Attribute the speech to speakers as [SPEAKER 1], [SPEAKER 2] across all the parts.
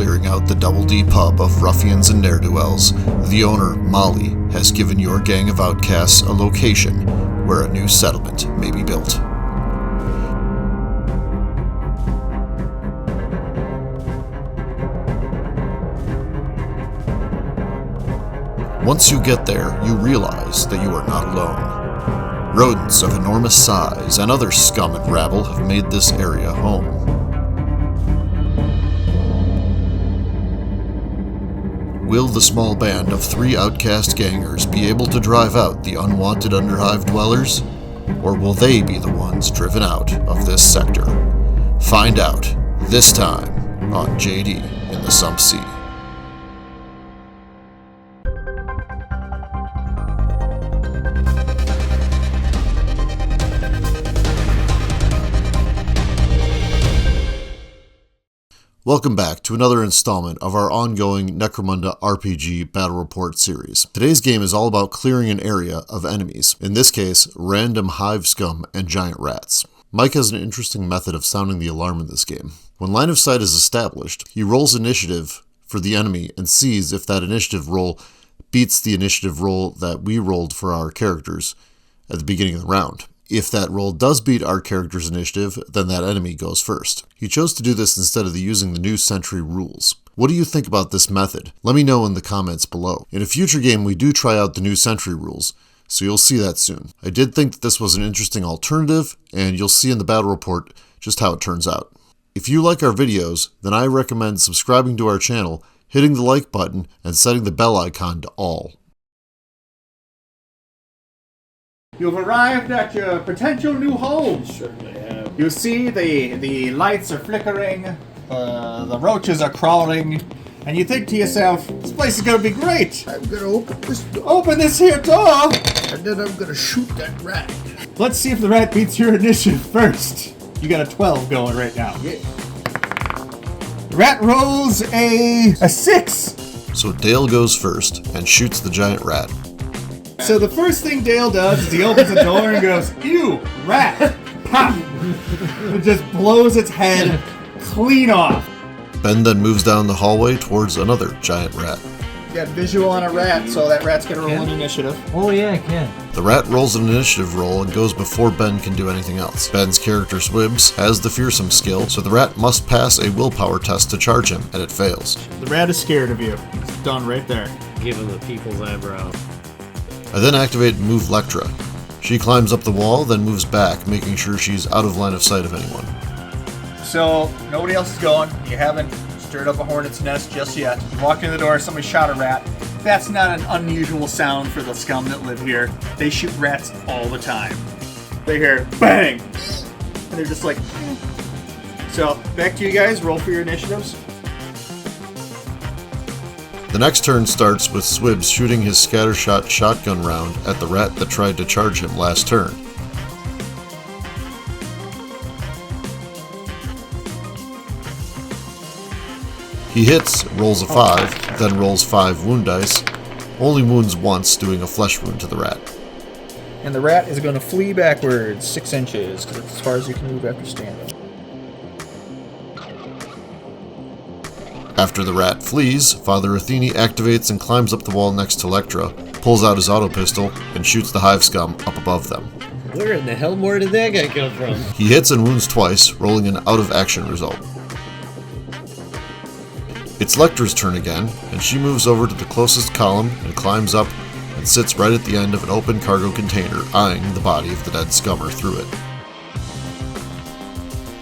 [SPEAKER 1] clearing out the Double D pub of ruffians and ne'er-do-wells, the owner, Molly, has given your gang of outcasts a location where a new settlement may be built. Once you get there, you realize that you are not alone. Rodents of enormous size and other scum and rabble have made this area home. Will the small band of 3 outcast gangers be able to drive out the unwanted Underhive dwellers? Or will they be the ones driven out of this sector? Find out, this time, on JD in the Sump Sea. Welcome back to another installment of our ongoing Necromunda RPG Battle Report series. Today's game is all about clearing an area of enemies, in this case, random hive scum and giant rats. Mike has an interesting method of sounding the alarm in this game. When line of sight is established, he rolls initiative for the enemy and sees if that initiative roll beats the initiative roll that we rolled for our characters at the beginning of the round. If that roll does beat our character's initiative, then that enemy goes first. He chose to do this instead of using the new Sentry rules. What do you think about this method? Let me know in the comments below. In a future game, we do try out the new Sentry rules, so you'll see that soon. I did think that this was an interesting alternative, and you'll see in the battle report just how it turns out. If you like our videos, then I recommend subscribing to our channel, hitting the like button, and setting the bell icon to all.
[SPEAKER 2] You've arrived at your potential new home.
[SPEAKER 3] Certainly have.
[SPEAKER 2] You see the lights are flickering, the roaches are crawling, and you think to yourself, this place is going to be great.
[SPEAKER 3] I'm gonna open this door,
[SPEAKER 2] Open this here door,
[SPEAKER 3] and then I'm gonna shoot that rat.
[SPEAKER 2] let's see if the rat beats your initiative first. You got a 12 going right now.
[SPEAKER 3] Yeah.
[SPEAKER 2] The rat rolls a 6.
[SPEAKER 1] So Dale goes first and shoots the giant rat.
[SPEAKER 2] So the first thing Dale does is he opens the door and goes, ew, rat, pop. It just blows its head clean off.
[SPEAKER 1] Ben then moves down the hallway towards another giant rat.
[SPEAKER 2] Got visual on a rat, so that rat's gonna roll an initiative.
[SPEAKER 4] Oh yeah, I can.
[SPEAKER 1] The rat rolls an initiative roll and goes before Ben can do anything else. Ben's character Swibs has the fearsome skill, so the rat must pass a willpower test to charge him, and it fails.
[SPEAKER 2] The rat is scared of you. It's done right there.
[SPEAKER 4] Give him the people's eyebrow.
[SPEAKER 1] I then activate Move Lectra. She climbs up the wall, then moves back, making sure she's out of line of sight of anyone.
[SPEAKER 2] So, nobody else is going. You haven't stirred up a hornet's nest just yet. You walked in the door, somebody shot a rat. That's not an unusual sound for the scum that live here. They shoot rats all the time. They hear bang! And they're just like, eh. So, back to you guys. Roll for your initiatives.
[SPEAKER 1] The next turn starts with Swibs shooting his scattershot shotgun round at the rat that tried to charge him last turn. He hits, rolls a 5, then rolls 5 wound dice, only wounds once, doing a flesh wound to the rat.
[SPEAKER 2] And the rat is going to flee backwards 6 inches, because it's as far as you can move after standing.
[SPEAKER 1] After the rat flees, Father Athene activates and climbs up the wall next to Lectra, pulls out his auto pistol, and shoots the hive scum up above them.
[SPEAKER 4] Where in the hell more did that guy come from?
[SPEAKER 1] He hits and wounds twice, rolling an out-of-action result. It's Lectra's turn again, and she moves over to the closest column and climbs up and sits right at the end of an open cargo container, eyeing the body of the dead scummer through it.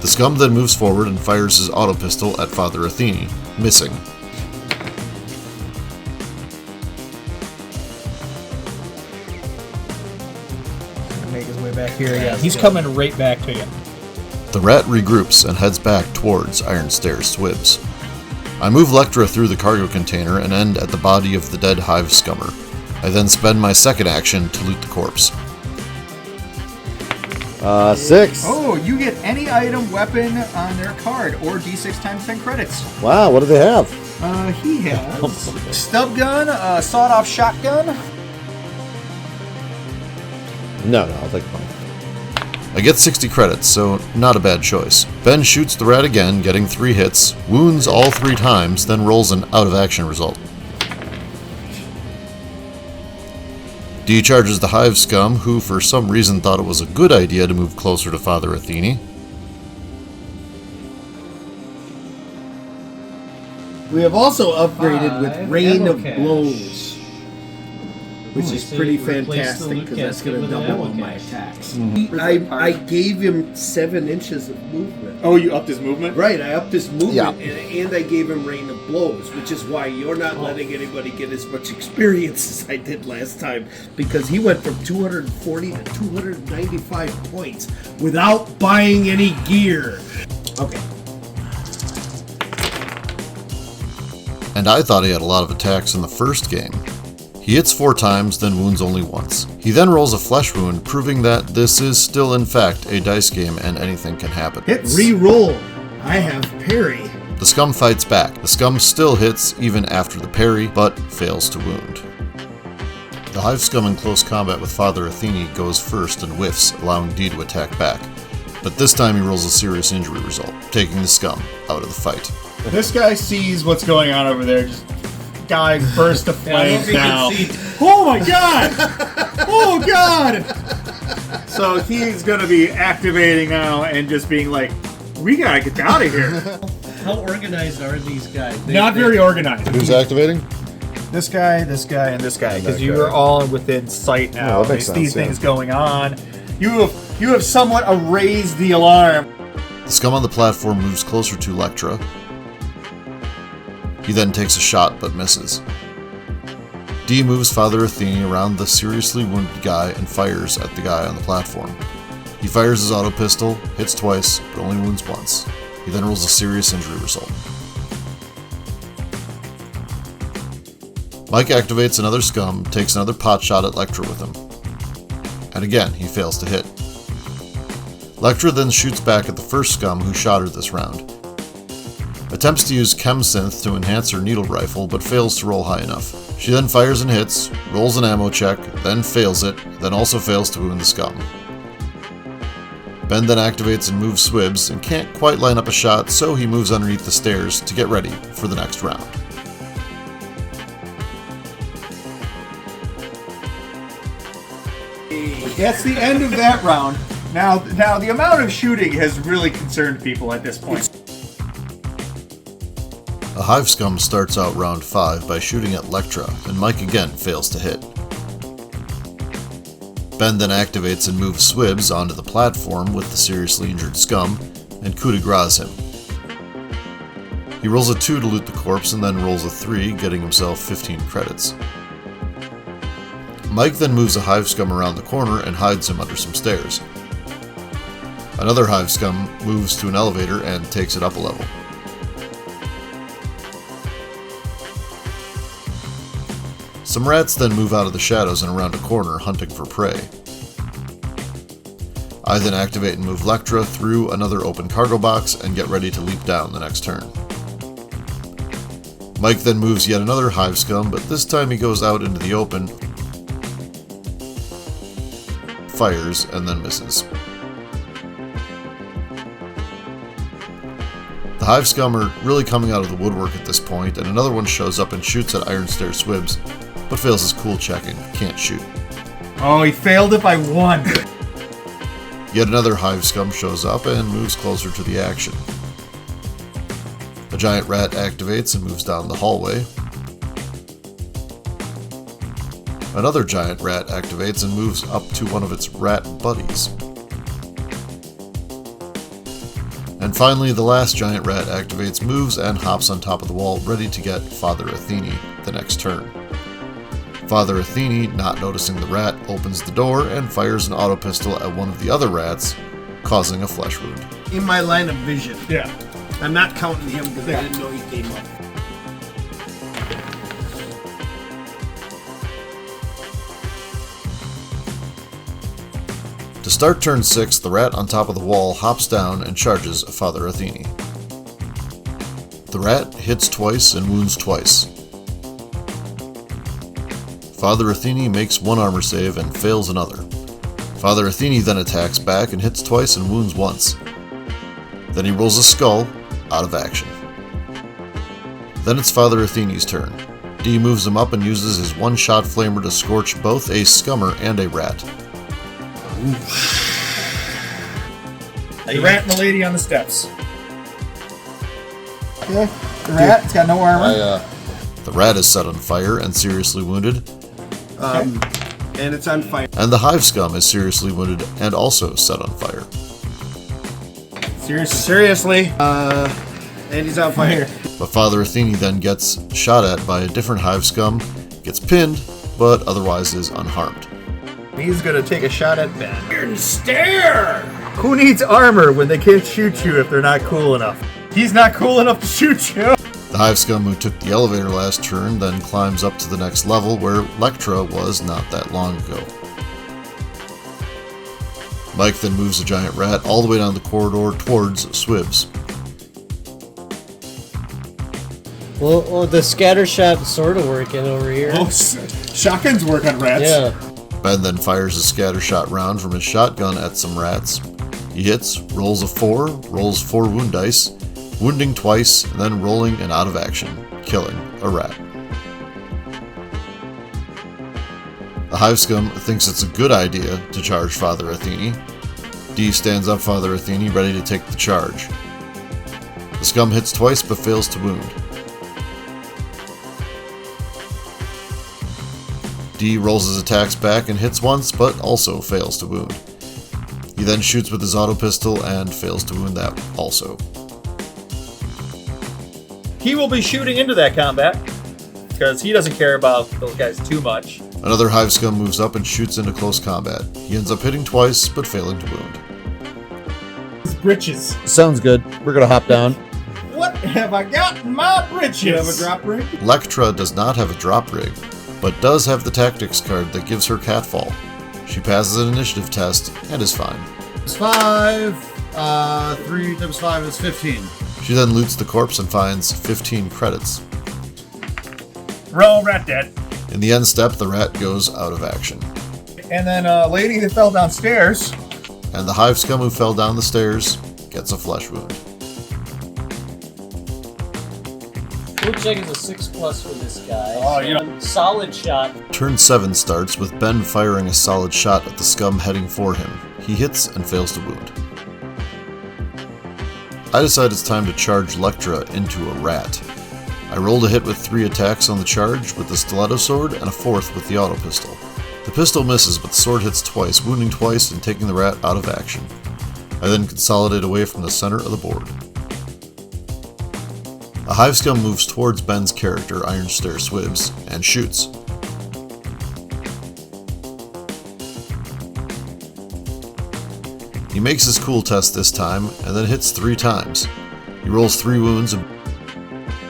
[SPEAKER 1] The scum then moves forward and fires his auto pistol at Father Athene, missing.
[SPEAKER 2] Make his way back here again. He's coming right back to you.
[SPEAKER 1] The rat regroups and heads back towards Iron Stairs Swibs. I move Lectra through the cargo container and end at the body of the dead hive scummer. I then spend my second action to loot the corpse.
[SPEAKER 5] 6.
[SPEAKER 2] Oh, you get any item, weapon on their card, or D6 times 10 credits.
[SPEAKER 5] Wow, what do they have?
[SPEAKER 2] He has stub gun, sawed-off shotgun.
[SPEAKER 5] No, I'll take one.
[SPEAKER 1] I get 60 credits, so not a bad choice. Ben shoots the rat again, getting 3 hits, wounds all 3 times, then rolls an out-of-action result. D charges the hive scum, who for some reason thought it was a good idea to move closer to Father Athene.
[SPEAKER 3] We have also upgraded with Rain
[SPEAKER 4] ammo
[SPEAKER 3] of
[SPEAKER 4] cache.
[SPEAKER 3] Blows, which is
[SPEAKER 4] So
[SPEAKER 3] pretty
[SPEAKER 4] you replace the
[SPEAKER 3] fantastic
[SPEAKER 4] loot
[SPEAKER 3] because that's
[SPEAKER 4] casket
[SPEAKER 3] going to
[SPEAKER 4] with an
[SPEAKER 3] double
[SPEAKER 4] ammo
[SPEAKER 3] all my
[SPEAKER 4] cache.
[SPEAKER 3] attacks.
[SPEAKER 2] Mm-hmm.
[SPEAKER 3] I gave him 7 inches of movement.
[SPEAKER 2] Oh, you upped his movement?
[SPEAKER 3] Right, I upped his movement,
[SPEAKER 5] Yeah.
[SPEAKER 3] and I gave him Rain of Blows, which is why you're not letting anybody get as much experience as I did last time, because he went from 240 to 295 points without buying any gear. Okay.
[SPEAKER 1] And I thought he had a lot of attacks in the first game. He hits 4 times, then wounds only once. He then rolls a flesh wound, proving that this is still in fact a dice game and anything can happen.
[SPEAKER 2] Hits.
[SPEAKER 3] Re-roll. I have parry.
[SPEAKER 1] The scum fights back. The scum still hits even after the parry, but fails to wound. The hive scum in close combat with Father Athene goes first and whiffs, allowing D to attack back. But this time he rolls a serious injury result, taking the scum out of the fight.
[SPEAKER 2] This guy sees what's going on over there. Just guy burst of
[SPEAKER 4] Yeah, I don't
[SPEAKER 2] flames
[SPEAKER 4] think
[SPEAKER 2] now.
[SPEAKER 4] you can see-
[SPEAKER 2] Oh my god! Oh god! So he's gonna be activating now and just being like, "We gotta get out of here."
[SPEAKER 4] How organized are these guys?
[SPEAKER 2] Not very organized.
[SPEAKER 1] Who's activating?
[SPEAKER 2] This guy, and this guy, because
[SPEAKER 1] that
[SPEAKER 2] you
[SPEAKER 1] guy.
[SPEAKER 2] are all within sight now.
[SPEAKER 5] that makes
[SPEAKER 2] There's these
[SPEAKER 5] sense, yeah.
[SPEAKER 2] things going on. You have somewhat raised the alarm.
[SPEAKER 1] The scum on the platform moves closer to Lectra. He then takes a shot but misses. D moves Father Athene around the seriously wounded guy and fires at the guy on the platform. He fires his auto pistol, hits twice, but only wounds once. He then rolls a serious injury result. Mike activates another scum, takes another pot shot at Lectra with him. And again, he fails to hit. Lectra then shoots back at the first scum who shot her this round. Attempts to use Chem Synth to enhance her needle rifle, but fails to roll high enough. She then fires and hits, rolls an ammo check, then fails it, then also fails to wound the scum. Ben then activates and moves Swibs, and can't quite line up a shot, so he moves underneath the stairs to get ready for the next round.
[SPEAKER 2] That's the end of that round. Now the amount of shooting has really concerned people at this point.
[SPEAKER 1] A hive scum starts out round 5 by shooting at Lectra, and Mike again fails to hit. Ben then activates and moves Swibs onto the platform with the seriously injured scum, and coup de grace him. He rolls a 2 to loot the corpse and then rolls a 3, getting himself 15 credits. Mike then moves a hive scum around the corner and hides him under some stairs. Another hive scum moves to an elevator and takes it up a level. Some rats then move out of the shadows and around a corner, hunting for prey. I then activate and move Lectra through another open cargo box and get ready to leap down the next turn. Mike then moves yet another hive scum, but this time he goes out into the open, fires, and then misses. The hive scum are really coming out of the woodwork at this point, and another one shows up and shoots at Iron Stair Swibs, but fails his cool checking, can't shoot.
[SPEAKER 2] Oh, he failed it by 1.
[SPEAKER 1] Yet another hive scum shows up and moves closer to the action. A giant rat activates and moves down the hallway. Another giant rat activates and moves up to one of its rat buddies. And finally, the last giant rat activates, moves, and hops on top of the wall, ready to get Father Athene the next turn. Father Athene, not noticing the rat, opens the door and fires an auto pistol at one of the other rats, causing a flesh wound.
[SPEAKER 3] In my line of vision.
[SPEAKER 2] Yeah.
[SPEAKER 3] I'm not counting him because I didn't know he came up.
[SPEAKER 1] To start turn 6, the rat on top of the wall hops down and charges Father Athene. The rat hits twice and wounds twice. Father Athene makes one armor save and fails another. Father Athene then attacks back and hits twice and wounds once. Then he rolls a skull, out of action. Then it's Father Athene's turn. D moves him up and uses his one-shot flamer to scorch both a scummer and a rat.
[SPEAKER 2] The rat and the lady on the steps. Okay, the rat, it's got no armor.
[SPEAKER 1] The rat is set on fire and seriously wounded.
[SPEAKER 3] And it's on fire.
[SPEAKER 1] And the hive scum is seriously wounded and also set on fire.
[SPEAKER 2] Seriously.
[SPEAKER 3] And he's on fire.
[SPEAKER 1] But Father Athene then gets shot at by a different hive scum, gets pinned, but otherwise is unharmed.
[SPEAKER 2] He's gonna take a shot at Ben.
[SPEAKER 3] Iron stare!
[SPEAKER 2] Who needs armor when they can't shoot you if they're not cool enough? He's not cool enough to shoot you.
[SPEAKER 1] The hive scum who took the elevator last turn then climbs up to the next level where Lectra was not that long ago. Mike then moves the giant rat all the way down the corridor towards Swibs.
[SPEAKER 4] Well, the scatter shot sort of working over here.
[SPEAKER 2] Oh, shotguns work on rats.
[SPEAKER 4] Yeah.
[SPEAKER 1] Ben then fires a scatter shot round from his shotgun at some rats. He hits, rolls a 4, rolls 4 wound dice, wounding twice, and then rolling and out of action, killing a rat. The hive scum thinks it's a good idea to charge Father Athene. D stands up Father Athene, ready to take the charge. The scum hits twice but fails to wound. D rolls his attacks back and hits once, but also fails to wound. He then shoots with his auto pistol and fails to wound that also.
[SPEAKER 2] He will be shooting into that combat because he doesn't care about those guys too much.
[SPEAKER 1] Another hive scum moves up and shoots into close combat. He ends up hitting twice, but failing to wound.
[SPEAKER 2] His britches.
[SPEAKER 5] Sounds good. We're gonna hop down.
[SPEAKER 2] What have I got in my britches?
[SPEAKER 3] You have a drop rig?
[SPEAKER 1] Lectra does not have a drop rig, but does have the tactics card that gives her catfall. She passes an initiative test and is fine.
[SPEAKER 6] It's 5. 3 times 5 is 15.
[SPEAKER 1] She then loots the corpse and finds 15 credits.
[SPEAKER 2] Roll rat dead.
[SPEAKER 1] In the end step, the rat goes out of action.
[SPEAKER 2] And then a lady that fell downstairs.
[SPEAKER 1] And the hive scum who fell down the stairs gets a flesh wound.
[SPEAKER 4] Wood check is a 6+ for this guy.
[SPEAKER 2] Oh, you know.
[SPEAKER 4] Solid shot.
[SPEAKER 1] Turn 7 starts with Ben firing a solid shot at the scum heading for him. He hits and fails to wound. I decide it's time to charge Lectra into a rat. I rolled a hit with 3 attacks on the charge with the stiletto sword and a 4th with the auto pistol. The pistol misses, but the sword hits twice, wounding twice and taking the rat out of action. I then consolidate away from the center of the board. A hive scum moves towards Ben's character, Iron Stare Swibs, and shoots. He makes his cool test this time, and then hits 3 times. He rolls 3 wounds, and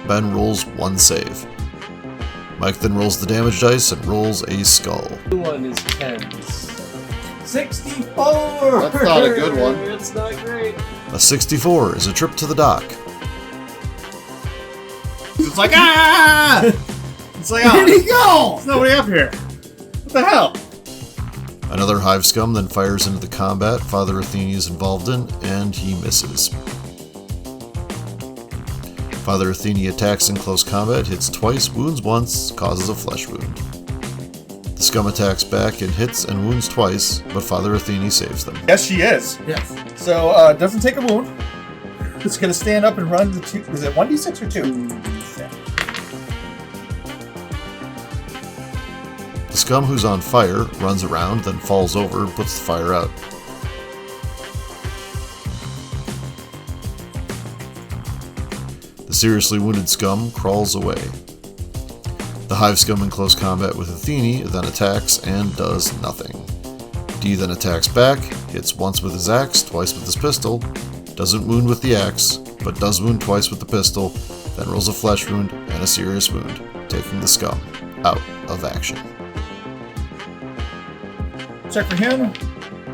[SPEAKER 1] Ben rolls 1 save. Mike then rolls the damage dice and rolls a skull.
[SPEAKER 4] The one is 10s.
[SPEAKER 2] 64!
[SPEAKER 5] That's not a good one.
[SPEAKER 4] It's not great.
[SPEAKER 1] A 64 is a trip to the dock.
[SPEAKER 2] It's like, ah! It's like,
[SPEAKER 3] Where'd he go?
[SPEAKER 2] There's nobody up here. What the hell?
[SPEAKER 1] Another hive scum then fires into the combat Father Athene is involved in, and he misses. Father Athene attacks in close combat, hits twice, wounds once, causes a flesh wound. The scum attacks back and hits and wounds twice, but Father Athene saves them.
[SPEAKER 2] Yes, she is.
[SPEAKER 3] Yes.
[SPEAKER 2] So, doesn't take a wound. It's gonna stand up and run the 2. Is it 1d6 or 2?
[SPEAKER 1] The scum who's on fire runs around, then falls over and puts the fire out. The seriously wounded scum crawls away. The hive scum in close combat with Athene then attacks and does nothing. D then attacks back, hits once with his axe, twice with his pistol, doesn't wound with the axe, but does wound twice with the pistol, then rolls a flesh wound and a serious wound, taking the scum out of action.
[SPEAKER 2] Check for him.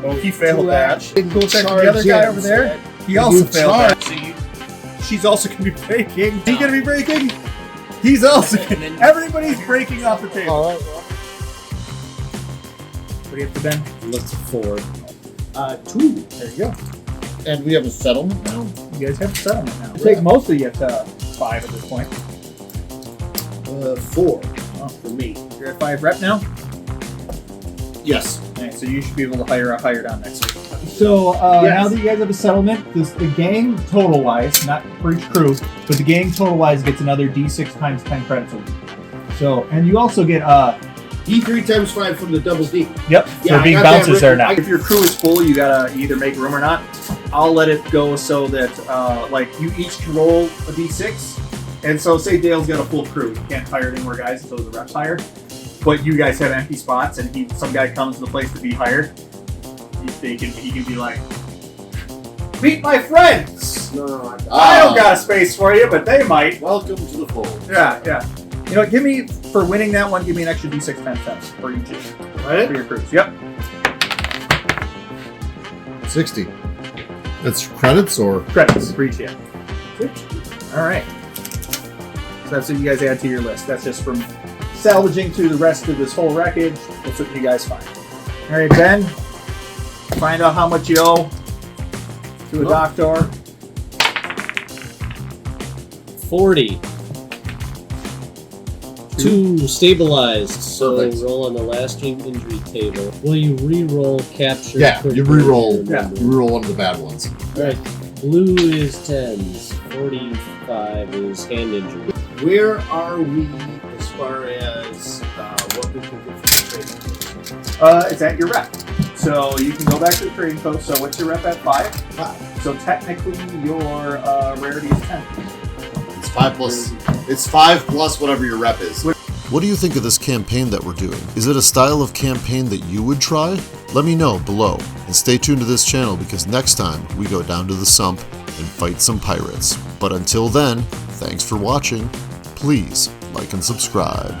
[SPEAKER 2] Oh, he failed that.
[SPEAKER 3] Didn't go
[SPEAKER 2] Check for
[SPEAKER 3] charge
[SPEAKER 2] the other guy
[SPEAKER 3] yet.
[SPEAKER 2] over there. He also failed
[SPEAKER 3] charge.
[SPEAKER 2] that. So she's also gonna be breaking. He's gonna be breaking. He's also. Everybody's breaking off the table.
[SPEAKER 4] Alright, well.
[SPEAKER 2] What do you have to Ben?
[SPEAKER 4] Looks 4.
[SPEAKER 3] 2.
[SPEAKER 2] There you go.
[SPEAKER 6] And we have a settlement now?
[SPEAKER 2] You guys have settlement now. It takes most of you to 5 at this point.
[SPEAKER 3] 4
[SPEAKER 2] Oh.
[SPEAKER 3] for me.
[SPEAKER 2] You're at 5 rep now?
[SPEAKER 6] Yes.
[SPEAKER 2] Alright, so you should be able to hire a hire down next week. So now that you guys have a settlement, the gang total wise, not for each crew, but the gang total wise gets another D6 times 10 credits a week. So, and you also get
[SPEAKER 3] D3 times 5 from the double D.
[SPEAKER 2] yep,
[SPEAKER 3] Yeah,
[SPEAKER 2] so
[SPEAKER 3] I
[SPEAKER 2] being
[SPEAKER 3] got that
[SPEAKER 2] bounces there now.
[SPEAKER 3] written.
[SPEAKER 2] If your crew is full, you gotta either make room or not. I'll let it go so that like you each can roll a D6, and so say Dale's got a full crew, you can't hire any more guys until the reps hired. But you guys have empty spots, and some guy comes to the place to be hired. He can be like, meet my friends.
[SPEAKER 3] No,
[SPEAKER 2] I don't got a space for you, but they might.
[SPEAKER 3] welcome to the fold.
[SPEAKER 2] Yeah. You know what? Give me for winning that one. Give me an extra D6 times 10 for each
[SPEAKER 3] Right?
[SPEAKER 2] for your crews. Yep.
[SPEAKER 6] 60. That's credits or?
[SPEAKER 2] Credits for each. Yeah. All right. So that's what you guys add to your list. That's just from salvaging through the rest of this whole wreckage. That's what you guys find. All right, Ben. Find out how much you owe to a doctor.
[SPEAKER 4] 40. 2 stabilized, so
[SPEAKER 6] Perfect.
[SPEAKER 4] roll on the lasting injury table. Will you re-roll capture?
[SPEAKER 6] Yeah, you re-roll.
[SPEAKER 2] Yeah.
[SPEAKER 6] You re-roll one of the bad ones.
[SPEAKER 4] Alright, blue is 10s, 45 is hand injury.
[SPEAKER 3] Where are we as far as what we can get from the trading?
[SPEAKER 2] It's at your rep. So you can go back to the trading post. So what's your rep at? 5?
[SPEAKER 3] 5.
[SPEAKER 2] So technically your rarity is 10.
[SPEAKER 6] It's 5 plus. It's 5 plus whatever your rep is.
[SPEAKER 1] What do you think of this campaign that we're doing? Is it a style of campaign that you would try? Let me know below, and stay tuned to this channel because next time we go down to the sump and fight some pirates. But until then, thanks for watching. Please like and subscribe.